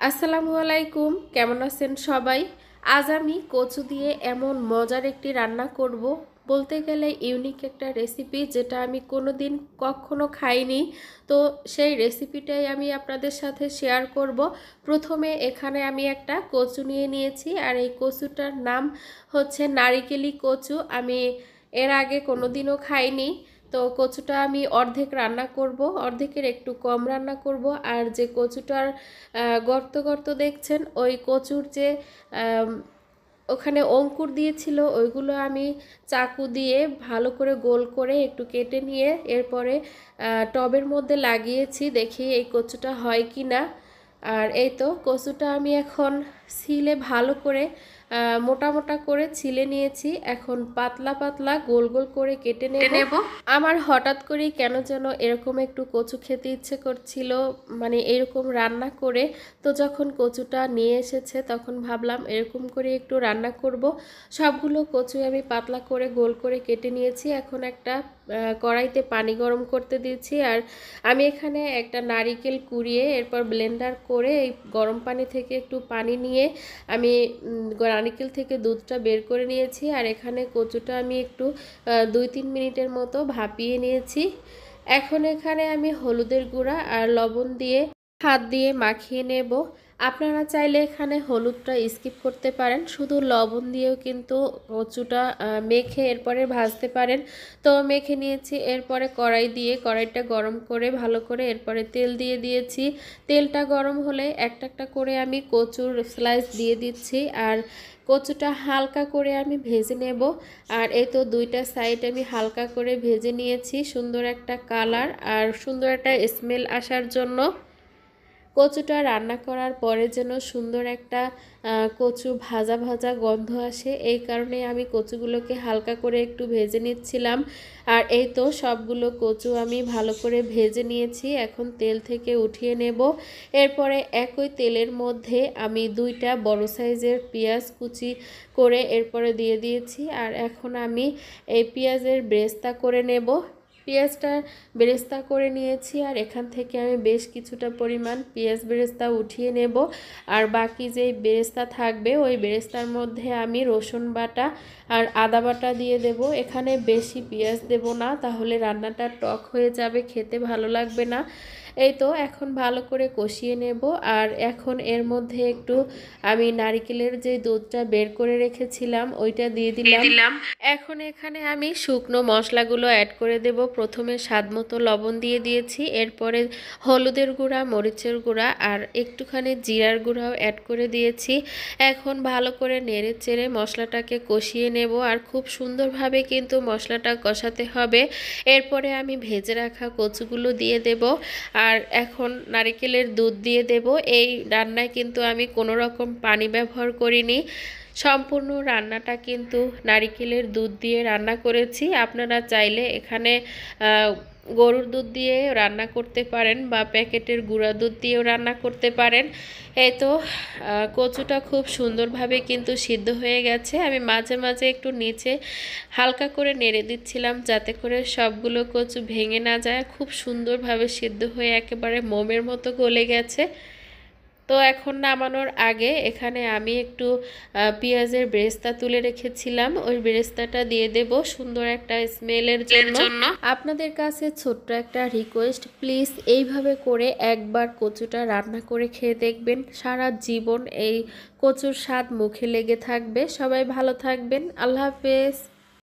আসসালামু আলাইকুম, কেমন আছেন সবাই? আজ আমি কচু দিয়ে এমন মজার একটি রান্না করব, বলতে গেলে ইউনিক একটা রেসিপি যেটা আমি কোনোদিন কখনো খাইনি। তো সেই রেসিপিটাই আমি আপনাদের সাথে শেয়ার করব। প্রথমে এখানে আমি একটা কচু নিয়ে নিয়েছি, আর এই কচুটার নাম হচ্ছে নারিকেলি কচু। আমি এর আগে কোনোদিনও খাইনি। তো কচুটা আমি অর্ধেক রান্না করব, অর্ধেকের একটু কম রান্না করব। আর যে কচুটার গর্ত গর্ত দেখছেন, ওই কচুর যে ওখানে অঙ্কুর দিয়েছিল, ওইগুলো আমি চাকু দিয়ে ভালো করে গোল করে একটু কেটে নিয়ে এরপরে টবের মধ্যে লাগিয়েছি, দেখি এই কচুটা হয় কি না। আর এই তো কচুটা আমি এখন ছিলে ভালো করে মোটা মোটা করে ছিলে নিয়েছি। এখন পাতলা পাতলা গোল গোল করে কেটে নেব। আমার হঠাৎ করেই কেন যেন এরকম একটু কচু খেতে ইচ্ছে করছিল, মানে এরকম রান্না করে। তো যখন কচুটা নিয়ে এসেছে তখন ভাবলাম এরকম করে একটু রান্না করব। সবগুলো কচু আমি পাতলা করে গোল করে কেটে নিয়েছি। এখন একটা কড়াইতে পানি গরম করতে দিয়েছি, আর আমি এখানে একটা নারিকেল কুড়িয়ে এরপর ব্লেন্ডার করে এই গরম পানি থেকে একটু পানি নিয়ে আমি নারিকেল থেকে দুধটা বের করে নিয়েছি। আর এখানে কচুটা আমি একটু 2-3 মিনিটের মতো ভাপিয়ে নিয়েছি। এখন এখানে আমি হলুদের গুঁড়া আর লবণ দিয়ে হাত দিয়ে মাখিয়ে নেব। আপনারা চাইলে এখানে হলুদটা স্কিপ করতে পারেন, শুধু লবণ দিয়েও কিন্তু কচুটা মেখে এরপরে ভাজতে পারেন। তো মেখে নিয়েছি, এরপরে কড়াই দিয়ে কড়াইটা গরম করে ভালো করে এরপরে তেল দিয়ে দিয়েছি। তেলটা গরম হলে একটা একটা করে আমি কচুর স্লাইস দিয়ে দিচ্ছি, আর কচুটা হালকা করে আমি ভেজে নেব। আর এই তো দুইটা সাইড আমি হালকা করে ভেজে নিয়েছি, সুন্দর একটা কালার আর সুন্দর একটা স্মেল আসার জন্য। কচুটা রান্না করার পরে যেন সুন্দর একটা কচু ভাজা ভাজা গন্ধ আসে, এই কারণে আমি কচুগুলোকে হালকা করে একটু ভেজে নিচ্ছিলাম। আর এই তো সবগুলো কচু আমি ভালো করে ভেজে নিয়েছি, এখন তেল থেকে উঠিয়ে নেব। এরপরে একই তেলের মধ্যে আমি 2টা বড় সাইজের পেঁয়াজ কুচি করে এরপরে দিয়ে দিয়েছি। আর এখন আমি এই পেঁয়াজের ব্রেস্তা করে নেব। পেঁয়াজটা বেরেস্তা করে নিয়েছি, আর এখান থেকে আমি বেশ কিছুটা পরিমাণ পেঁয়াজ বেরেস্তা উঠিয়ে নেব। আর বাকি যেই বেরেস্তা থাকবে ওই বেরেস্তার মধ্যে আমি রসুন বাটা আর আদা বাটা দিয়ে দেব। এখানে বেশি পেঁয়াজ দেব না, তাহলে রান্নাটা টক হয়ে যাবে, খেতে ভালো লাগবে না। এই তো এখন ভালো করে কষিয়ে নেব। আর এখন এর মধ্যে একটু আমি নারিকেলের যে দুধটা বের করে রেখেছিলাম ওইটা দিয়ে দিলাম। এখন এখানে আমি শুকনো মশলাগুলো অ্যাড করে দেব। প্রথমে স্বাদমতো লবণ দিয়ে দিয়েছি, এরপরে হলুদের গুঁড়া, মরিচের গুঁড়া আর একটুখানি জিরার গুঁড়াও অ্যাড করে দিয়েছি। এখন ভালো করে নেড়ে চেড়ে মশলাটাকে কষিয়ে নেব, আর খুব সুন্দরভাবে কিন্তু মশলাটা কষাতে হবে। এরপরে আমি ভেজে রাখা কচুগুলো দিয়ে দেব, আর এখন নারিকেলের দুধ দিয়ে দেব। এই রান্নায় কিন্তু আমি কোনো রকম পানি ব্যবহার করিনি, সম্পূর্ণ রান্নাটা কিন্তু নারিকেলের দুধ দিয়ে রান্না করেছি। আপনারা চাইলে এখানে গরুর দুধ দিয়ে রান্না করতে পারেন বা প্যাকেটের গুঁড়া দুধ দিয়েও রান্না করতে পারেন। এই তো কচুটা খুব সুন্দরভাবে কিন্তু সিদ্ধ হয়ে গেছে। আমি মাঝে মাঝে একটু নিচে হালকা করে নেড়ে দিচ্ছিলাম যাতে করে সবগুলো কচু ভেঙে না যায়। খুব সুন্দরভাবে সিদ্ধ হয়ে একেবারে মোমের মতো গলে গেছে। তো এখন নামানোর আগে এখানে আমি একটু পেঁয়াজের বেরেস্তা তুলে রেখেছিলাম, ওই বেরেস্তাটা দিয়ে দেব সুন্দর একটা স্মেলের জন্য। আপনাদের কাছে ছোট্ট একটা রিকোয়েস্ট, প্লিজ এইভাবে করে একবার কচুটা রান্না করে খেয়ে দেখবেন, সারা জীবন এই কচুর স্বাদ মুখে লেগে থাকবে। সবাই ভালো থাকবেন, আল্লাহ হাফেজ।